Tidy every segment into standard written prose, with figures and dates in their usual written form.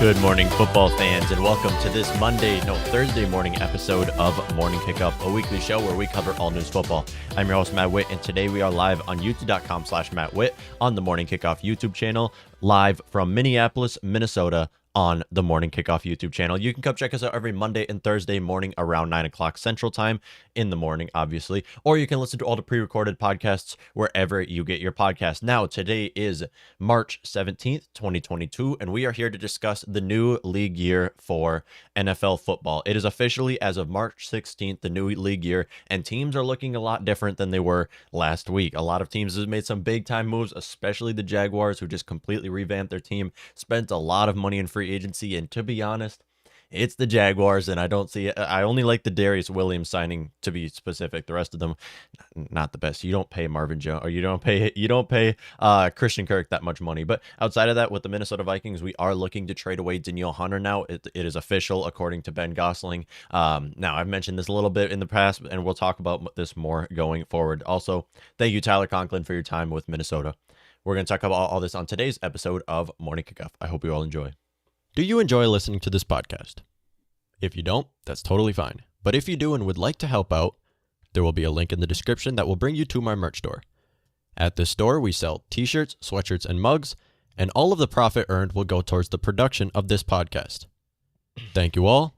Good morning, football fans, and welcome to this Thursday morning episode of Morning Kickoff, a weekly show where we cover all news football. I'm your host, Matt Whit, and today we are live on youtube.com/MattWhit on the Morning Kickoff YouTube channel, live from Minneapolis, Minnesota, on the Morning Kickoff YouTube channel. You can come check us out every Monday and Thursday morning around 9 o'clock Central Time in the morning, obviously, or you can listen to all the pre-recorded podcasts wherever you get your podcast. Now, today is March 17th, 2022, and we are here to discuss the new league year for NFL football. It is officially, as of March 16th, the new league year, and teams are looking a lot different than they were last week. A lot of teams have made some big-time moves, especially the Jaguars, who just completely revamped their team, spent a lot of money in free agency, and to be honest, it's the Jaguars, and I only like the Darius Williams signing, to be specific. The rest of them, not the best. You don't pay Marvin Jones, or you don't pay Christian Kirk that much money. But outside of that, with the Minnesota Vikings, we are looking to trade away Danielle Hunter now. It is official, according to Ben Gosling. Now, I've mentioned this a little bit in the past, and we'll talk about this more going forward. Also, thank you, Tyler Conklin, for your time with Minnesota. We're going to talk about all this on today's episode of Morning Kickoff. I hope you all enjoy. Do you enjoy listening to this podcast? If you don't, that's totally fine. But if you do and would like to help out, there will be a link in the description that will bring you to my merch store. At this store, we sell t-shirts, sweatshirts, and mugs, and all of the profit earned will go towards the production of this podcast. Thank you all,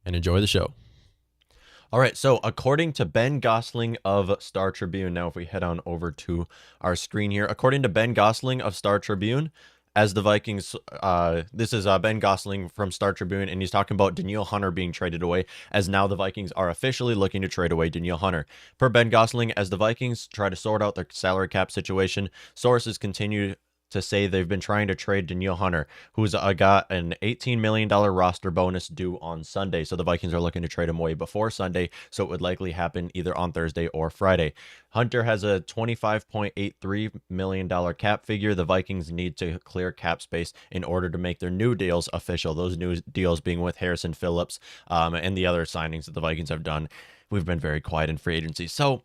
and enjoy the show. All right, so according to Ben Gosling of Star Tribune, now if we head on over to our screen here, according to Ben Gosling of Star Tribune, as the Vikings, this is Ben Gosling from Star Tribune, and he's talking about Danielle Hunter being traded away, as now the Vikings are officially looking to trade away Danielle Hunter. Per Ben Gosling, as the Vikings try to sort out their salary cap situation, sources continue to say they've been trying to trade Danielle Hunter, who's got an $18 million roster bonus due on Sunday. So the Vikings are looking to trade him away before Sunday, so it would likely happen either on Thursday or Friday. Hunter has a $25.83 million cap figure. The Vikings need to clear cap space in order to make their new deals official. Those new deals being with Harrison Phillips and the other signings that the Vikings have done. We've been very quiet in free agency. So,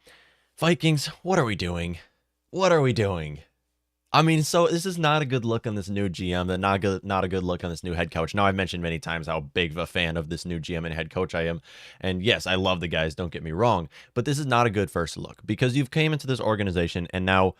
Vikings, what are we doing? What are we doing? I mean, so this is not a good look on this new GM, and not a good look on this new head coach. Now, I've mentioned many times how big of a fan of this new GM and head coach I am. And yes, I love the guys, don't get me wrong. But this is not a good first look, because you've came into this organization, and now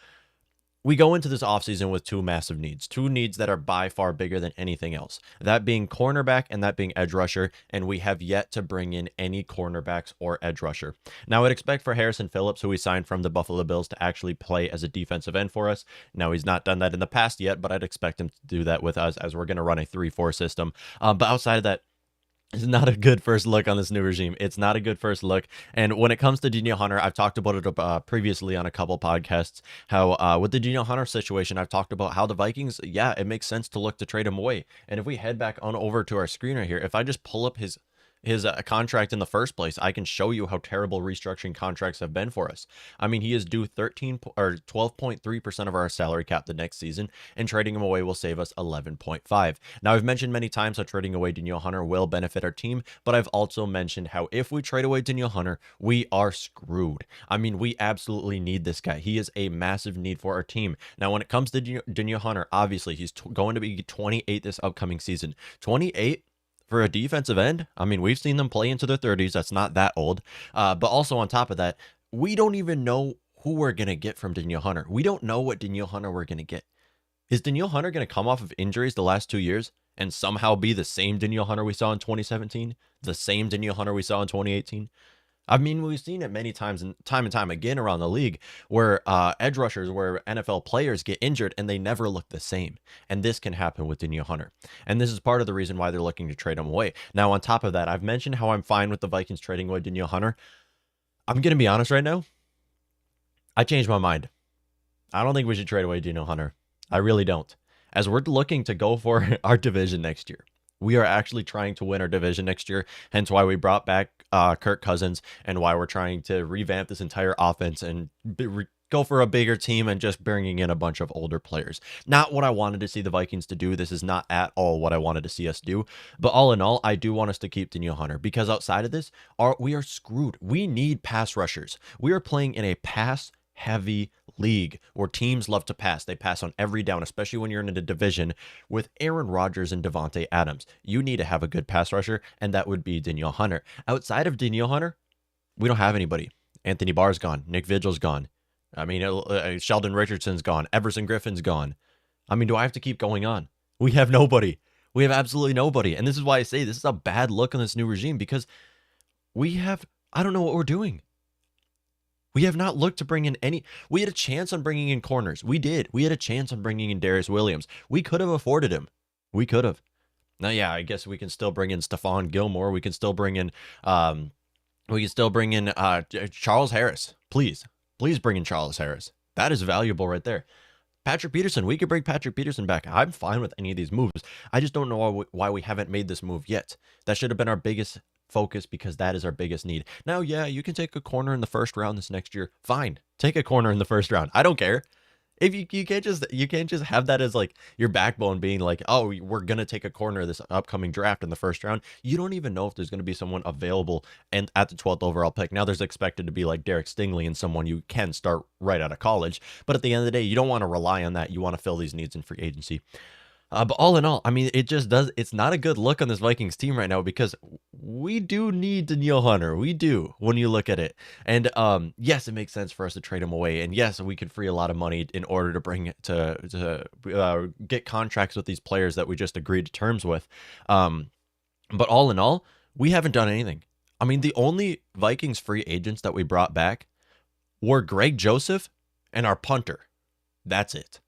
we go into this offseason with two massive needs. Two needs that are by far bigger than anything else. That being cornerback and that being edge rusher. And we have yet to bring in any cornerbacks or edge rusher. Now, I'd expect for Harrison Phillips, who we signed from the Buffalo Bills, to actually play as a defensive end for us. Now, he's not done that in the past yet, but I'd expect him to do that with us, as we're going to run a 3-4 system. But outside of that, it's not a good first look on this new regime. It's not a good first look. And when it comes to Danielle Hunter, I've talked about it previously on a couple podcasts, how with the Danielle Hunter situation, I've talked about how the Vikings, yeah, it makes sense to look to trade him away. And if we head back on over to our screen right here, if I just pull up his contract in the first place, I can show you how terrible restructuring contracts have been for us. I mean, he is due 12.3% of our salary cap the next season, and trading him away will save us 11.5. Now, I've mentioned many times how trading away Danielle Hunter will benefit our team, but I've also mentioned how if we trade away Danielle Hunter, we are screwed. I mean, we absolutely need this guy. He is a massive need for our team. Now, when it comes to Danielle Hunter, obviously he's going to be 28 this upcoming season. 28 for a defensive end. I mean, we've seen them play into their 30s. That's not that old. But also on top of that, we don't even know who we're going to get from Danielle Hunter. We don't know what Danielle Hunter we're going to get. Is Danielle Hunter going to come off of injuries the last 2 years and somehow be the same Danielle Hunter we saw in 2017? The same Danielle Hunter we saw in 2018? I mean, we've seen it many times and time again around the league where edge rushers, where NFL players get injured and they never look the same. And this can happen with Danielle Hunter. And this is part of the reason why they're looking to trade him away. Now, on top of that, I've mentioned how I'm fine with the Vikings trading away Danielle Hunter. I'm going to be honest right now. I changed my mind. I don't think we should trade away Danielle Hunter. I really don't. As we're looking to go for our division next year. We are actually trying to win our division next year, hence why we brought back Kirk Cousins and why we're trying to revamp this entire offense and go for a bigger team and just bringing in a bunch of older players. Not what I wanted to see the Vikings to do. This is not at all what I wanted to see us do. But all in all, I do want us to keep Danielle Hunter, because outside of this, we are screwed. We need pass rushers. We are playing in a pass-heavy league where teams love to pass. They pass on every down, especially when you're in a division with Aaron Rodgers and Devontae Adams. You need to have a good pass rusher, and that would be Danielle Hunter. Outside of Danielle Hunter, we don't have anybody. Anthony Barr's gone. Nick Vigil's gone. I mean, Sheldon Richardson's gone. Everson Griffin's gone. I mean, do I have to keep going on? We have nobody. We have absolutely nobody. And this is why I say this is a bad look on this new regime, because I don't know what we're doing. We have not looked to bring in any. We had a chance on bringing in corners. We did. We had a chance on bringing in Darius Williams. We could have afforded him. We could have. Now, yeah, I guess we can still bring in Stephon Gilmore. We can still bring in, Charles Harris. Please bring in Charles Harris. That is valuable right there. Patrick Peterson, we could bring Patrick Peterson back. I'm fine with any of these moves. I just don't know why we haven't made this move yet. That should have been our biggest focus, because that is our biggest need. Now, yeah, you can take a corner in the first round this next year. Fine. Take a corner in the first round. I don't care. If you can't just have that as like your backbone, being like, oh, we're going to take a corner this upcoming draft in the first round. You don't even know if there's going to be someone available and at the 12th overall pick. Now there's expected to be like Derek Stingley and someone you can start right out of college. But at the end of the day, you don't want to rely on that. You want to fill these needs in free agency. But all in all, I mean, it's not a good look on this Vikings team right now, because we do need Danielle Hunter. We do, when you look at it. And yes, it makes sense for us to trade him away. And yes, we could free a lot of money in order to bring it to get contracts with these players that we just agreed to terms with. But all in all, we haven't done anything. I mean, the only Vikings free agents that we brought back were Greg Joseph and our punter. That's it.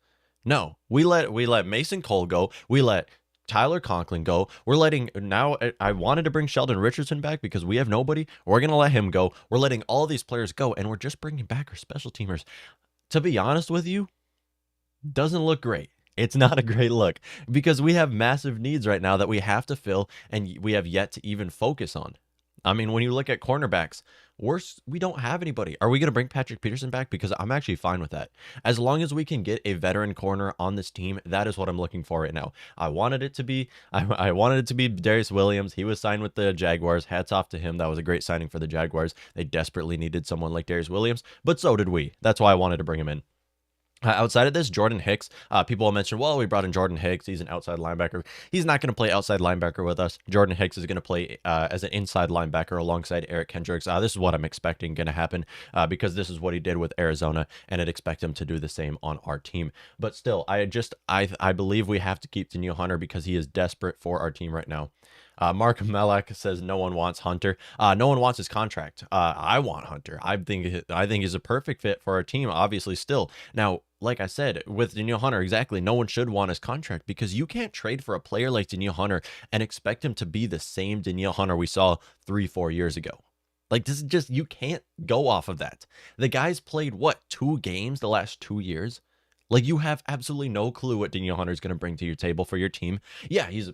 No, we let Mason Cole go. We let Tyler Conklin go. We're letting, now I wanted to bring Sheldon Richardson back because we have nobody. We're going to let him go. We're letting all these players go, and we're just bringing back our special teamers. To be honest with you, doesn't look great. It's not a great look, because we have massive needs right now that we have to fill, and we have yet to even focus on. I mean, when you look at cornerbacks, we don't have anybody. Are we going to bring Patrick Peterson back? Because I'm actually fine with that. As long as we can get a veteran corner on this team, that is what I'm looking for right now. I wanted it to be Darius Williams. He was signed with the Jaguars. Hats off to him. That was a great signing for the Jaguars. They desperately needed someone like Darius Williams, but so did we. That's why I wanted to bring him in. Outside of this, Jordan Hicks, people will mention, well, we brought in Jordan Hicks. He's an outside linebacker. He's not going to play outside linebacker with us. Jordan Hicks is going to play as an inside linebacker alongside Eric Kendricks. This is what I'm expecting going to happen, because this is what he did with Arizona, and I'd expect him to do the same on our team. But still, I believe we have to keep Danielle Hunter, because he is desperate for our team right now. Mark Melek says no one wants Hunter. No one wants his contract. I want Hunter. I think he's a perfect fit for our team, obviously still. Now, like I said, with Danielle Hunter, exactly, no one should want his contract, because you can't trade for a player like Danielle Hunter and expect him to be the same Danielle Hunter we saw 3-4 years ago. Like, this is just, you can't go off of that. The guy's played, 2 games the last 2 years? Like, you have absolutely no clue what Danielle Hunter is going to bring to your table for your team. Yeah, he's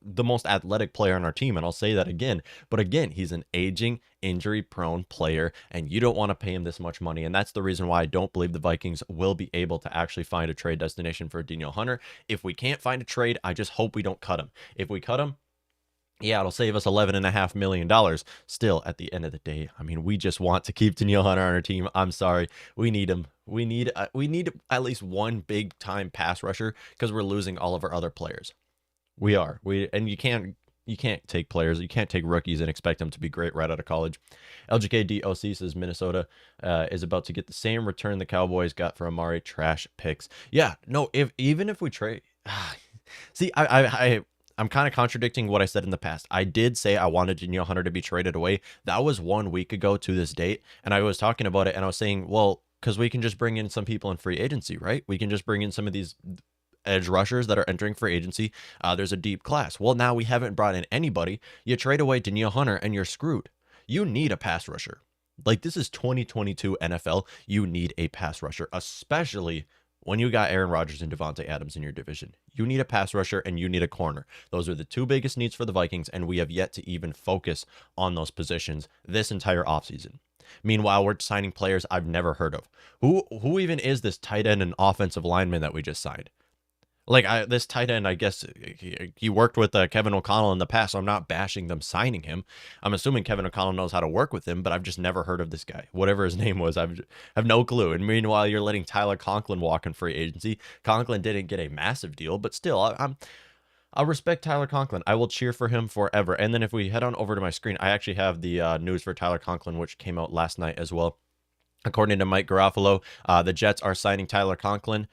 the most athletic player on our team, and I'll say that again. But again, he's an aging, injury-prone player, and you don't want to pay him this much money. And that's the reason why I don't believe the Vikings will be able to actually find a trade destination for Danielle Hunter. If we can't find a trade, I just hope we don't cut him. If we cut him, yeah, it'll save us $11.5 million. Still, at the end of the day, I mean, we just want to keep Danielle Hunter on our team. I'm sorry. We need him. We need at least one big-time pass rusher, because we're losing all of our other players. And you can't take players, you can't take rookies and expect them to be great right out of college. LGKDOC says Minnesota is about to get the same return the Cowboys got for Amari. Trash picks. Yeah, no, even if we trade, see, I'm kind of contradicting what I said in the past. I did say I wanted Danielle Hunter to be traded away. That was 1 week ago to this date, and I was talking about it, and I was saying, well, because we can just bring in some people in free agency, right? We can just bring in some of these edge rushers that are entering free agency. There's a deep class. Well, now we haven't brought in anybody. You trade away Danielle Hunter and you're screwed. You need a pass rusher. Like, this is 2022 NFL. You need a pass rusher, especially when you got Aaron Rodgers and Devontae Adams in your division. You need a pass rusher and you need a corner. Those are the 2 biggest needs for the Vikings, and we have yet to even focus on those positions this entire offseason. Meanwhile, we're signing players I've never heard of. Who even is this tight end and offensive lineman that we just signed? Like this tight end, I guess he worked with Kevin O'Connell in the past, so I'm not bashing them signing him. I'm assuming Kevin O'Connell knows how to work with him, but I've just never heard of this guy. Whatever his name was, have no clue. And meanwhile, you're letting Tyler Conklin walk in free agency. Conklin didn't get a massive deal, but still, I'll respect Tyler Conklin. I will cheer for him forever. And then if we head on over to my screen, I actually have the news for Tyler Conklin, which came out last night as well. According to Mike Garofalo, the Jets are signing Tyler Conklin.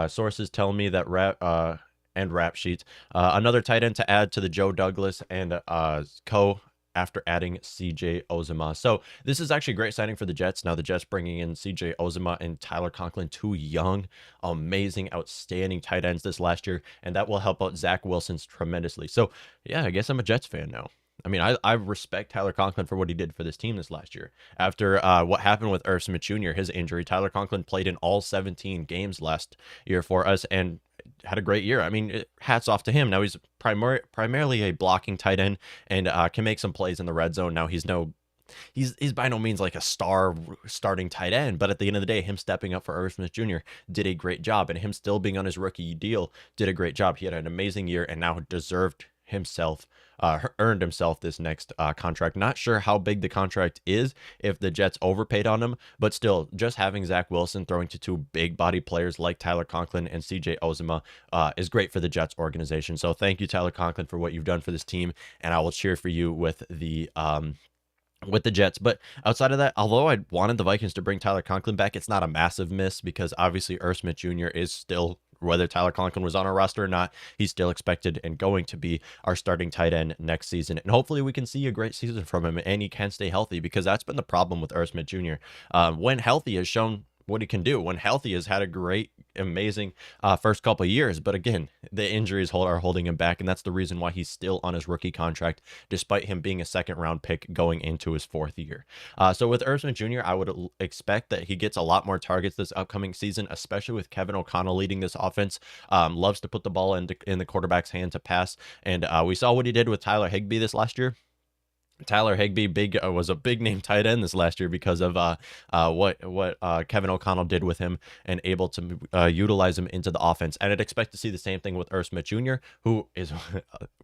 Sources tell me that rap sheets, another tight end to add to the Joe Douglas and after adding CJ Ozema. So this is actually a great signing for the Jets. Now the Jets bringing in CJ Ozema and Tyler Conklin, two young, amazing, outstanding tight ends this last year, and that will help out Zach Wilson tremendously. So yeah, I guess I'm a Jets fan now. I mean, I respect Tyler Conklin for what he did for this team this last year. After what happened with Irv Smith Jr., his injury, Tyler Conklin played in all 17 games last year for us and had a great year. I mean, hats off to him. Now he's primarily a blocking tight end and can make some plays in the red zone. Now he's by no means like a star starting tight end, but at the end of the day, him stepping up for Irv Smith Jr. did a great job, and him still being on his rookie deal did a great job. He had an amazing year and now deserved himself, earned himself this next contract. Not sure how big the contract is if the Jets overpaid on him, but still, just having Zach Wilson throwing to two big body players like Tyler Conklin and CJ Ozema is great for the Jets organization. So thank you, Tyler Conklin, for what you've done for this team, and I will cheer for you with the Jets. But outside of that, although I wanted the Vikings to bring Tyler Conklin back, it's not a massive miss because obviously Irv Smith Jr. is still, whether Tyler Conklin was on our roster or not, he's still expected and going to be our starting tight end next season. And hopefully we can see a great season from him and he can stay healthy, because that's been the problem with Irv Smith Jr. When healthy, has shown what he can do. When healthy, has had a great, amazing first couple of years, but again, the injuries are holding him back, and that's the reason why he's still on his rookie contract despite him being a second round pick going into his fourth year. So with Irv Smith Jr., I would expect that he gets a lot more targets this upcoming season, especially with Kevin O'Connell leading this offense. Loves to put the ball in the quarterback's hand to pass, and we saw what he did with Tyler Higbee this last year. Tyler Higbee was a big name tight end this last year because of what Kevin O'Connell did with him and able to utilize him into the offense. And I'd expect to see the same thing with Irv Smith Jr., who is,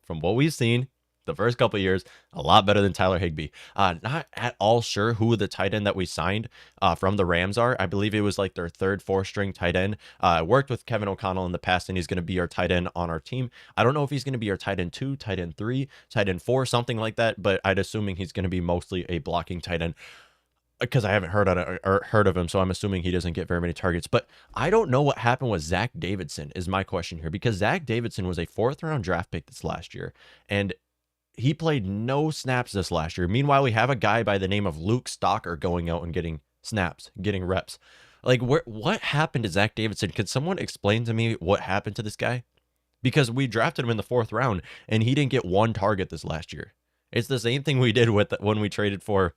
from what we've seen the first couple of years, a lot better than Tyler Higbee. Not at all sure who the tight end that we signed from the Rams are. I believe it was like their third, fourth string tight end. Worked with Kevin O'Connell in the past, and he's going to be our tight end on our team. I don't know if he's going to be our tight end 2, tight end 3, tight end 4, something like that, but I'd assuming he's going to be mostly a blocking tight end, because I haven't heard of him, so I'm assuming he doesn't get very many targets. But I don't know what happened with Zach Davidson is my question here, because Zach Davidson was a 4th round draft pick this last year, and he played no snaps this last year. Meanwhile, we have a guy by the name of Luke Stalker going out and getting snaps, getting reps. Like, what happened to Zach Davidson? Could someone explain to me what happened to this guy? Because we drafted him in the 4th round, and he didn't get one target this last year. It's the same thing we did with when we traded for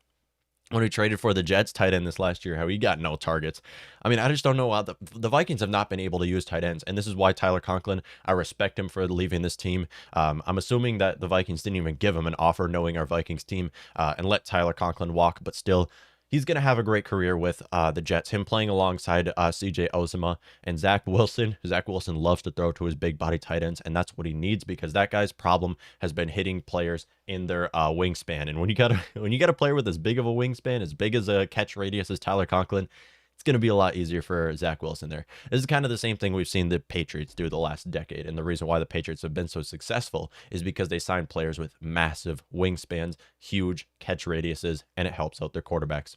the Jets tight end this last year, how he got no targets. I mean, I just don't know how the Vikings have not been able to use tight ends, and this is why Tyler Conklin, I respect him for leaving this team. I'm assuming that the Vikings didn't even give him an offer knowing our Vikings team and let Tyler Conklin walk, but still, he's going to have a great career with the Jets. Him playing alongside CJ Ozema and Zach Wilson. Zach Wilson loves to throw to his big body tight ends, and that's what he needs, because that guy's problem has been hitting players in their wingspan. And when you got a player with as big of a wingspan, as big as a catch radius as Tyler Conklin, it's going to be a lot easier for Zach Wilson there. This is kind of the same thing we've seen the Patriots do the last decade. And the reason why the Patriots have been so successful is because they sign players with massive wingspans, huge catch radiuses, and it helps out their quarterbacks.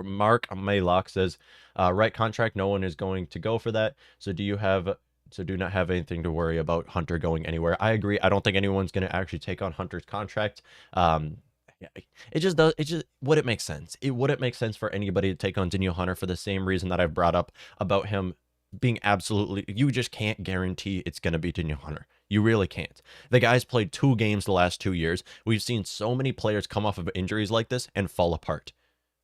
Mark Maylock says, right contract, no one is going to go for that. So do not have anything to worry about Hunter going anywhere. I agree. I don't think anyone's going to actually take on Hunter's contract. It just wouldn't make sense. It wouldn't make sense for anybody to take on Danielle Hunter for the same reason that I've brought up about him being absolutely, you just can't guarantee it's going to be Danielle Hunter. You really can't. The guy's played 2 games the last 2 years. We've seen so many players come off of injuries like this and fall apart.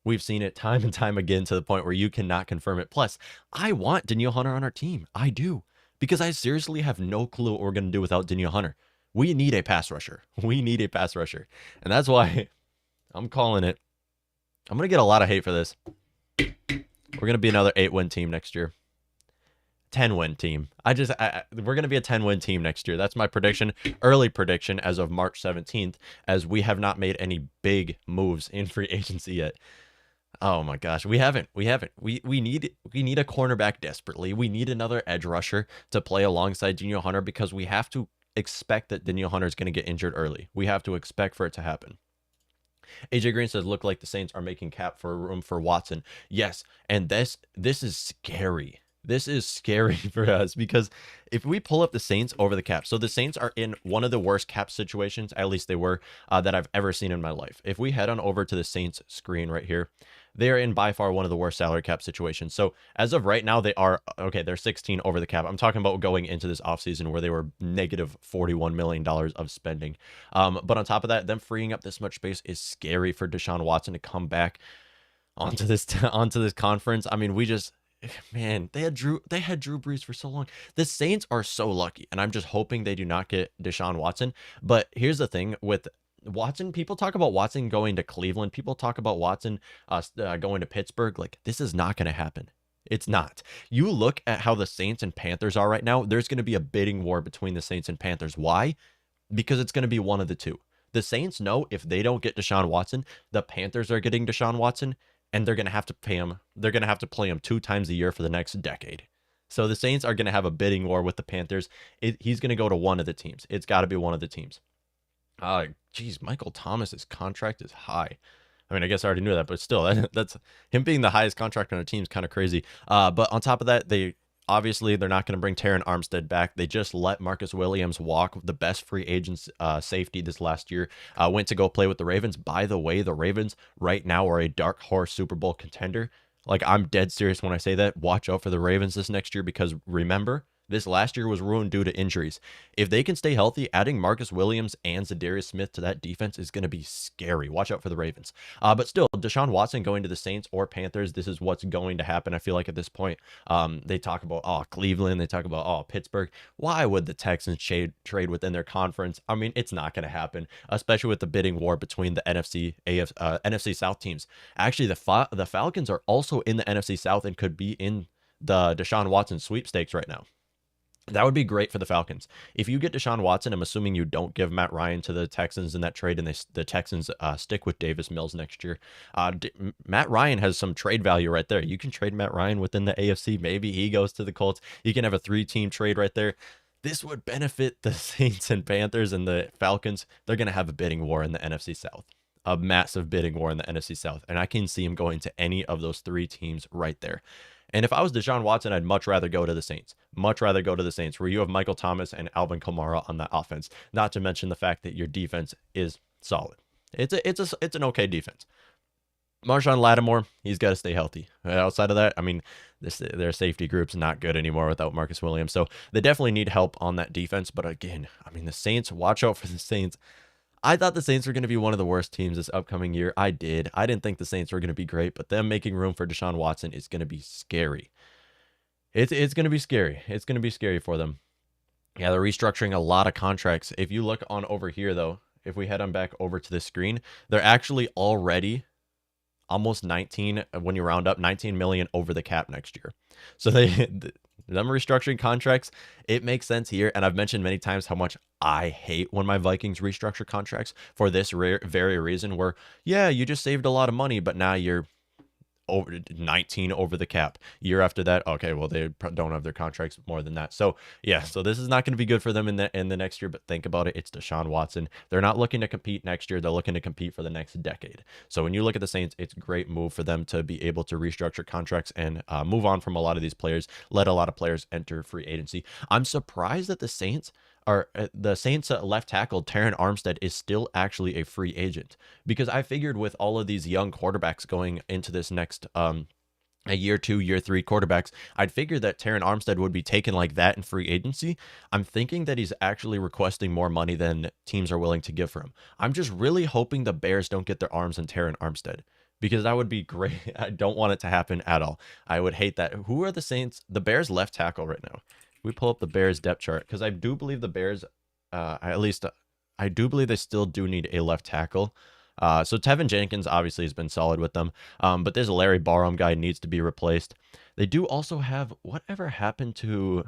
We've seen it time and time again to the point where you cannot confirm it. Plus, I want Danielle Hunter on our team. I do. Because I seriously have no clue what we're going to do without Danielle Hunter. We need a pass rusher. We need a pass rusher. And that's why I'm calling it. I'm going to get a lot of hate for this. We're going to be another 8-win team next year. 10-win team. We're going to be a 10-win team next year. That's my prediction, early prediction as of March 17th, as we have not made any big moves in free agency yet. Oh my gosh, we haven't. We need a cornerback desperately. We need another edge rusher to play alongside Danielle Hunter because we have to expect that Danielle Hunter is going to get injured early. We have to expect for it to happen. AJ Green says, look like the Saints are making cap for room for Watson. Yes, and this is scary. This is scary for us because if we pull up the Saints over the cap, so the Saints are in one of the worst cap situations, at least they were, that I've ever seen in my life. If we head on over to the Saints screen right here, they are in by far one of the worst salary cap situations. So as of right now, they are, okay, they're 16 over the cap. I'm talking about going into this offseason where they were negative $41 million of spending. But on top of that, them freeing up this much space is scary for Deshaun Watson to come back onto this conference. I mean, man, they had Drew Brees for so long. The Saints are so lucky, and I'm just hoping they do not get Deshaun Watson. But here's the thing with Watson, people talk about Watson going to Cleveland. People talk about Watson going to Pittsburgh. Like, this is not going to happen. It's not. You look at how the Saints and Panthers are right now. There's going to be a bidding war between the Saints and Panthers. Why? Because it's going to be one of the two. The Saints know if they don't get Deshaun Watson, the Panthers are getting Deshaun Watson, and they're going to have to pay him. They're going to have to play him 2 times a year for the next decade. So the Saints are going to have a bidding war with the Panthers. He's going to go to one of the teams. It's got to be one of the teams. Geez, Michael Thomas's contract is high. I mean, I guess I already knew that, but still, that's him being the highest contract on a team is kind of crazy. But on top of that, they're not going to bring Terron Armstead back. They just let Marcus Williams walk, the best free agent safety this last year. Went to go play with the Ravens. By the way, the Ravens right now are a dark horse Super Bowl contender. Like, I'm dead serious when I say that. Watch out for the Ravens this next year because remember, this last year was ruined due to injuries. If they can stay healthy, adding Marcus Williams and Zadarius Smith to that defense is going to be scary. Watch out for the Ravens. But still, Deshaun Watson going to the Saints or Panthers, this is what's going to happen. I feel like at this point, they talk about, Cleveland. They talk about, Pittsburgh. Why would the Texans trade within their conference? I mean, it's not going to happen, especially with the bidding war between the NFC South teams. Actually, the Falcons are also in the NFC South and could be in the Deshaun Watson sweepstakes right now. That would be great for the Falcons. If you get Deshaun Watson, I'm assuming you don't give Matt Ryan to the Texans in that trade, and the Texans stick with Davis Mills next year. Matt Ryan has some trade value right there. You can trade Matt Ryan within the AFC. Maybe he goes to the Colts. You can have a 3-team trade right there. This would benefit the Saints and Panthers and the Falcons. They're going to have a bidding war in the NFC South. A massive bidding war in the NFC South. And I can see him going to any of those 3 teams right there. And if I was Deshaun Watson, I'd much rather go to the Saints. Much rather go to the Saints, where you have Michael Thomas and Alvin Kamara on that offense. Not to mention the fact that your defense is solid. It's an okay defense. Marshawn Lattimore, he's got to stay healthy. Outside of that, I mean, their safety group's not good anymore without Marcus Williams. So they definitely need help on that defense. But again, I mean, the Saints, watch out for the Saints. I thought the Saints were going to be one of the worst teams this upcoming year. I didn't think the Saints were going to be great, but them making room for Deshaun Watson is going to be scary. It's going to be scary. It's going to be scary for them. Yeah, they're restructuring a lot of contracts. If you look on over here, though, if we head on back over to the screen, they're actually already almost 19, when you round up, 19 million over the cap next year. So them restructuring contracts, it makes sense here. And I've mentioned many times how much I hate when my Vikings restructure contracts for this very reason where, yeah, you just saved a lot of money, but now you're over 19 over the cap. Year after that, okay, well, they don't have their contracts more than that. So yeah, so this is not going to be good for them in the next year, but think about it. It's Deshaun Watson. They're not looking to compete next year. They're looking to compete for the next decade. So when you look at the Saints, it's a great move for them to be able to restructure contracts and move on from a lot of these players, let a lot of players enter free agency. I'm surprised that the Saints left tackle Terron Armstead is still actually a free agent, because I figured with all of these young quarterbacks going into this next a year 2, year 3 quarterbacks, I'd figured that Terron Armstead would be taken like that in free agency. I'm thinking that he's actually requesting more money than teams are willing to give for him. I'm just really hoping the Bears don't get their arms on Terron Armstead, because that would be great. I don't want it to happen at all. I would hate that. Who are the Saints? The Bears left tackle right now. We pull up the Bears depth chart, because I do believe the Bears, I do believe they still do need a left tackle. So Tevin Jenkins obviously has been solid with them, but this Larry Barham guy needs to be replaced. They do also have whatever happened to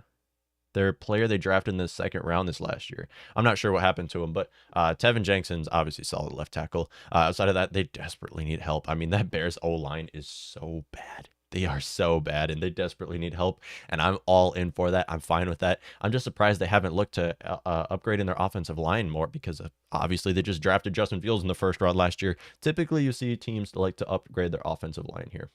their player they drafted in the second round this last year. I'm not sure what happened to him, but Tevin Jenkson's obviously solid left tackle. Outside of that, they desperately need help. I mean, that Bears O-line is so bad. They are so bad, and they desperately need help, and I'm all in for that. I'm fine with that. I'm just surprised they haven't looked to upgrade in their offensive line more because obviously they just drafted Justin Fields in the first round last year. Typically, you see teams like to upgrade their offensive line here.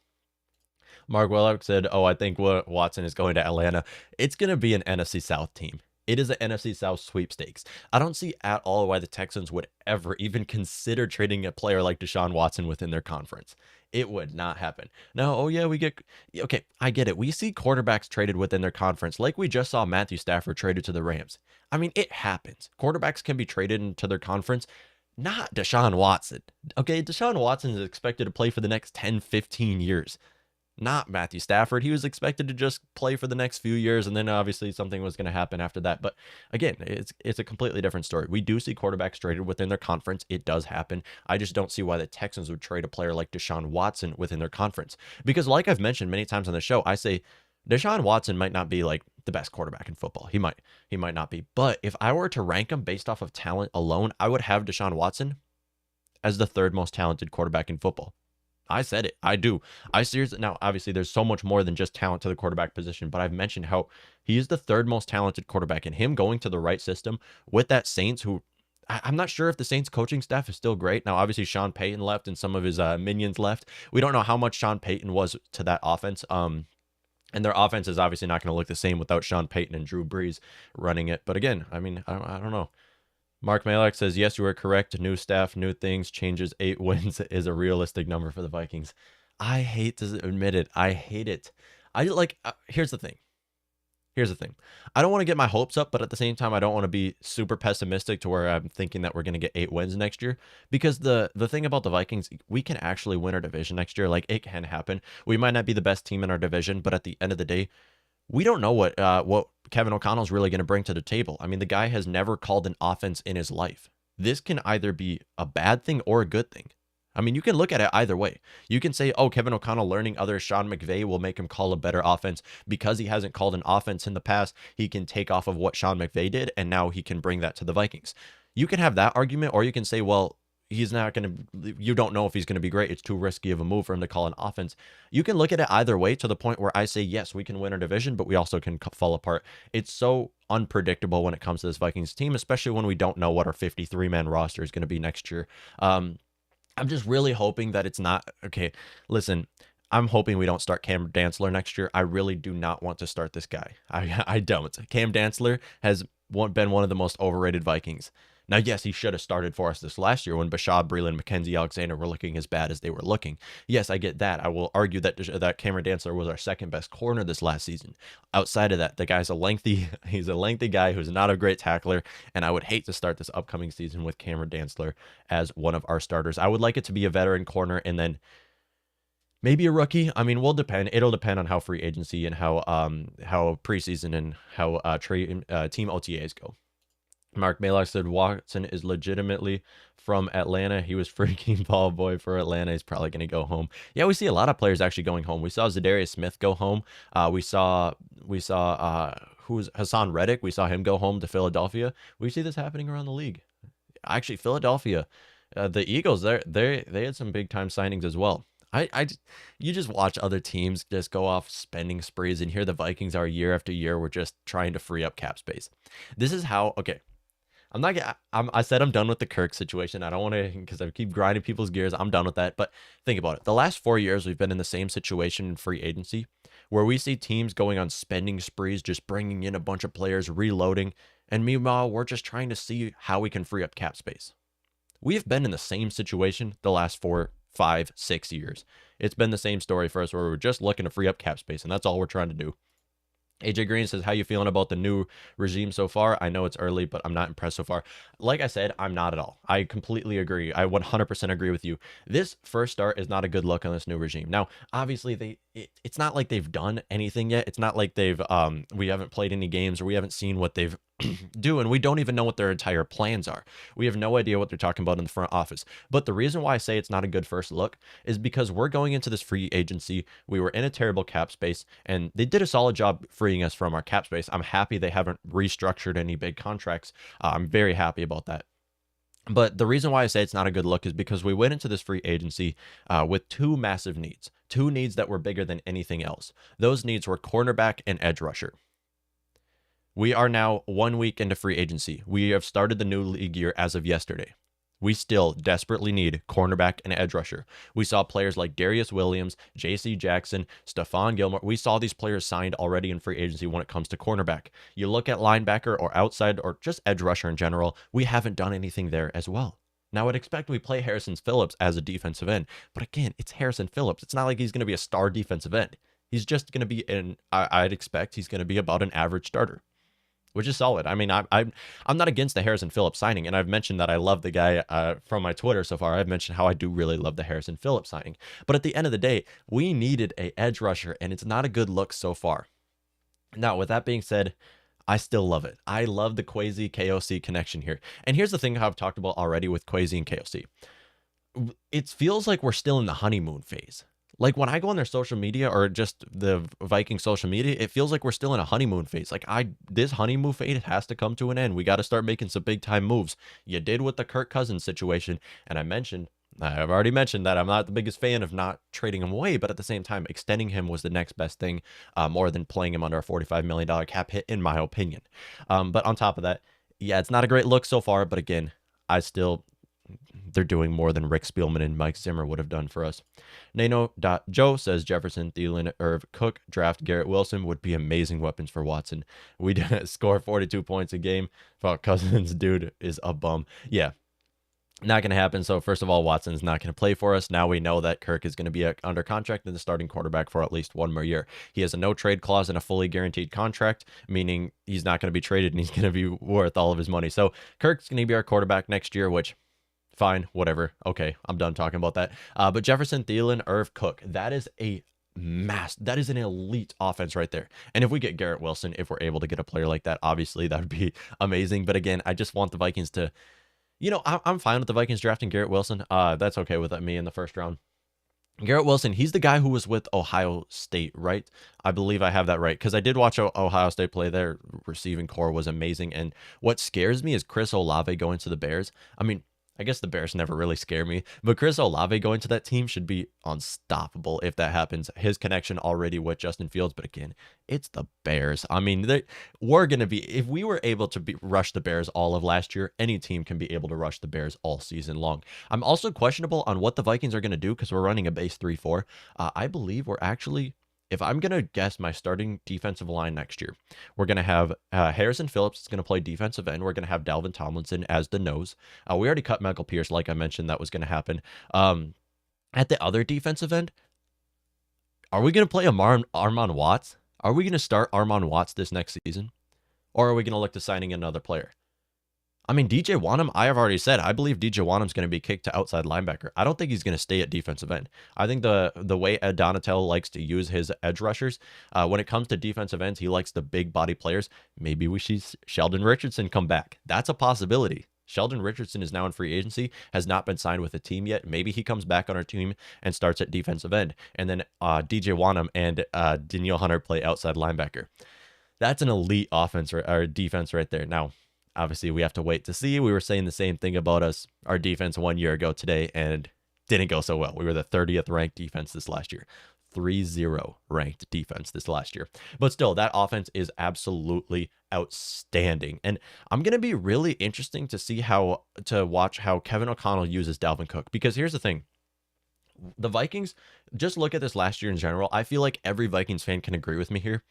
Mark Wellock said, "Oh, I think Watson is going to Atlanta. It's going to be an NFC South team. It is an NFC South sweepstakes. I don't see at all why the Texans would ever even consider trading a player like Deshaun Watson within their conference. It would not happen. Now, oh yeah, okay, I get it. We see quarterbacks traded within their conference, like we just saw Matthew Stafford traded to the Rams. I mean, it happens. Quarterbacks can be traded into their conference. Not Deshaun Watson. Okay, Deshaun Watson is expected to play for the next 10, 15 years. Not Matthew Stafford. He was expected to just play for the next few years, and then obviously something was going to happen after that. But again, it's a completely different story. We do see quarterbacks traded within their conference. It does happen. I just don't see why the Texans would trade a player like Deshaun Watson within their conference. Because like I've mentioned many times on the show, I say Deshaun Watson might not be like the best quarterback in football. He might not be. But if I were to rank him based off of talent alone, I would have Deshaun Watson as the third most talented quarterback in football. I said it. I do. I seriously. Now, obviously, there's so much more than just talent to the quarterback position, but I've mentioned how he is the third most talented quarterback, and him going to the right system with that Saints, who I'm not sure if the Saints coaching staff is still great. Now, obviously, Sean Payton left and some of his minions left. We don't know how much Sean Payton was to that offense. And their offense is obviously not going to look the same without Sean Payton and Drew Brees running it. But again, I mean, I don't know. Mark Malak says, yes, you are correct. New staff, new things, changes. 8 wins is a realistic number for the Vikings. I hate to admit it. I hate it. Here's the thing. I don't want to get my hopes up, but at the same time, I don't want to be super pessimistic to where I'm thinking that we're going to get 8 wins next year. Because the thing about the Vikings, we can actually win our division next year. Like, it can happen. We might not be the best team in our division, but at the end of the day, we don't know what Kevin O'Connell's really going to bring to the table. I mean, the guy has never called an offense in his life. This can either be a bad thing or a good thing. I mean, you can look at it either way. You can say, oh, Kevin O'Connell learning other Sean McVay will make him call a better offense because he hasn't called an offense in the past. He can take off of what Sean McVay did, and now he can bring that to the Vikings. You can have that argument, or you can say, well, he's not going to, you don't know if he's going to be great. It's too risky of a move for him to call an offense. You can look at it either way to the point where I say, yes, we can win our division, but we also can fall apart. It's so unpredictable when it comes to this Vikings team, especially when we don't know what our 53-man roster is going to be next year. I'm just really hoping that it's not, okay, listen, I'm hoping we don't start Cam Dantzler next year. I really do not want to start this guy. I don't. Cam Dantzler has been one of the most overrated Vikings. Now, yes, he should have started for us this last year when Bashad Breeland, Mackenzie Alexander were looking as bad as they were looking. Yes, I get that. I will argue that Cameron Dantzler was our second best corner this last season. Outside of that, the guy's he's a lengthy guy who's not a great tackler, and I would hate to start this upcoming season with Cameron Dantzler as one of our starters. I would like it to be a veteran corner and then maybe a rookie. I mean, it'll depend on how free agency and how preseason and how team OTAs go. Mark Malak said Watson is legitimately from Atlanta. He was freaking ball boy for Atlanta. He's probably going to go home. Yeah, we see a lot of players actually going home. We saw Zadarius Smith go home. We saw who's Hassan Reddick. We saw him go home to Philadelphia. We see this happening around the league. Actually, Philadelphia, the Eagles, they had some big time signings as well. You just watch other teams just go off spending sprees, and here the Vikings are year after year. We're just trying to free up cap space. This is how, okay. I said I'm done with the Kirk situation. I don't want to, because I keep grinding people's gears. I'm done with that. But think about it. The last 4 years, we've been in the same situation in free agency where we see teams going on spending sprees, just bringing in a bunch of players, reloading. And meanwhile, we're just trying to see how we can free up cap space. We've been in the same situation the last 4, 5, 6 years. It's been the same story for us where we're just looking to free up cap space, and that's all we're trying to do. AJ Green says, how you feeling about the new regime so far? I know it's early, but I'm not impressed so far. Like I said, I'm not at all. I completely agree. I 100% agree with you. This first start is not a good look on this new regime. Now, obviously, it's not like they've done anything yet. It's not like we haven't played any games or we haven't seen what they've do, and we don't even know what their entire plans are. We have no idea what they're talking about in the front office. But the reason why I say it's not a good first look is because we're going into this free agency. We were in a terrible cap space, and they did a solid job freeing us from our cap space. I'm happy they haven't restructured any big contracts. I'm very happy about that. But the reason why I say it's not a good look is because we went into this free agency with two massive needs, two needs that were bigger than anything else. Those needs were cornerback and edge rusher. We are now 1 week into free agency. We have started the new league year as of yesterday. We still desperately need cornerback and edge rusher. We saw players like Darius Williams, J.C. Jackson, Stephon Gilmore. We saw these players signed already in free agency when it comes to cornerback. You look at linebacker or outside or just edge rusher in general, we haven't done anything there as well. Now, I'd expect we play Harrison Phillips as a defensive end. But again, it's Harrison Phillips. It's not like he's going to be a star defensive end. He's just going to be I'd expect he's going to be about an average starter, which is solid. I mean, I'm not against the Harrison Phillips signing, and I've mentioned that I love the guy from my Twitter so far. I've mentioned how I do really love the Harrison Phillips signing. But at the end of the day, we needed a edge rusher, and it's not a good look so far. Now, with that being said, I still love it. I love the Kwesi KOC connection here. And here's the thing I've talked about already with Kwesi and KOC. It feels like we're still in the honeymoon phase. Like when I go on their social media or just the Viking social media, it feels like we're still in a honeymoon phase. Like this honeymoon phase has to come to an end. We got to start making some big time moves. You did with the Kirk Cousins situation. And I've already mentioned that I'm not the biggest fan of not trading him away, but at the same time, extending him was the next best thing, more than playing him under a $45 million cap hit, in my opinion. But on top of that, yeah, it's not a great look so far, but again, they're doing more than Rick Spielman and Mike Zimmer would have done for us. Nano.Joe says Jefferson, Thielen, Irv, Cook, draft Garrett Wilson would be amazing weapons for Watson. We didn't score 42 points a game. Fuck, Cousins, dude, is a bum. Yeah, not going to happen. So first of all, Watson's not going to play for us. Now we know that Kirk is going to be under contract and the starting quarterback for at least one more year. He has a no trade clause and a fully guaranteed contract, meaning he's not going to be traded and he's going to be worth all of his money. So Kirk's going to be our quarterback next year, which fine, whatever. Okay, I'm done talking about that. But Jefferson, Thielen, Irv, Cook, that is an elite offense right there. And if we get Garrett Wilson, if we're able to get a player like that, obviously that would be amazing. But again, I just want the Vikings to, I'm fine with the Vikings drafting Garrett Wilson. That's okay with me in the first round. Garrett Wilson, he's the guy who was with Ohio State, right? I believe I have that right because I did watch Ohio State play. Their receiving core was amazing. And what scares me is Chris Olave going to the Bears. I mean, I guess the Bears never really scare me, but Chris Olave going to that team should be unstoppable if that happens. His connection already with Justin Fields, but again, it's the Bears. I mean, we're going to be, if we were able to rush the Bears all of last year, any team can be able to rush the Bears all season long. I'm also questionable on what the Vikings are going to do because we're running a base 3-4. I believe we're actually, if I'm going to guess my starting defensive line next year, we're going to have Harrison Phillips is going to play defensive end. We're going to have Dalvin Tomlinson as the nose. We already cut Michael Pierce, like I mentioned, that was going to happen. At the other defensive end, are we going to play Armon Watts? Are we going to start Armon Watts this next season? Or are we going to look to signing another player? I mean, DJ Wanham, I have already said, I believe DJ Wanham's going to be kicked to outside linebacker. I don't think he's going to stay at defensive end. I think the way Ed Donatell likes to use his edge rushers, when it comes to defensive ends, he likes the big body players. Maybe we see Sheldon Richardson come back. That's a possibility. Sheldon Richardson is now in free agency, has not been signed with a team yet. Maybe he comes back on our team and starts at defensive end. And then DJ Wanham and Danielle Hunter play outside linebacker. That's an elite offense or defense right there. Now, obviously, we have to wait to see. We were saying the same thing about our defense 1 year ago today, and didn't go so well. We were the 30th ranked defense this last year. 3-0 ranked defense this last year. But still, that offense is absolutely outstanding. And I'm going to be really interesting to watch how Kevin O'Connell uses Dalvin Cook. Because here's the thing. The Vikings, just look at this last year in general. I feel like every Vikings fan can agree with me here.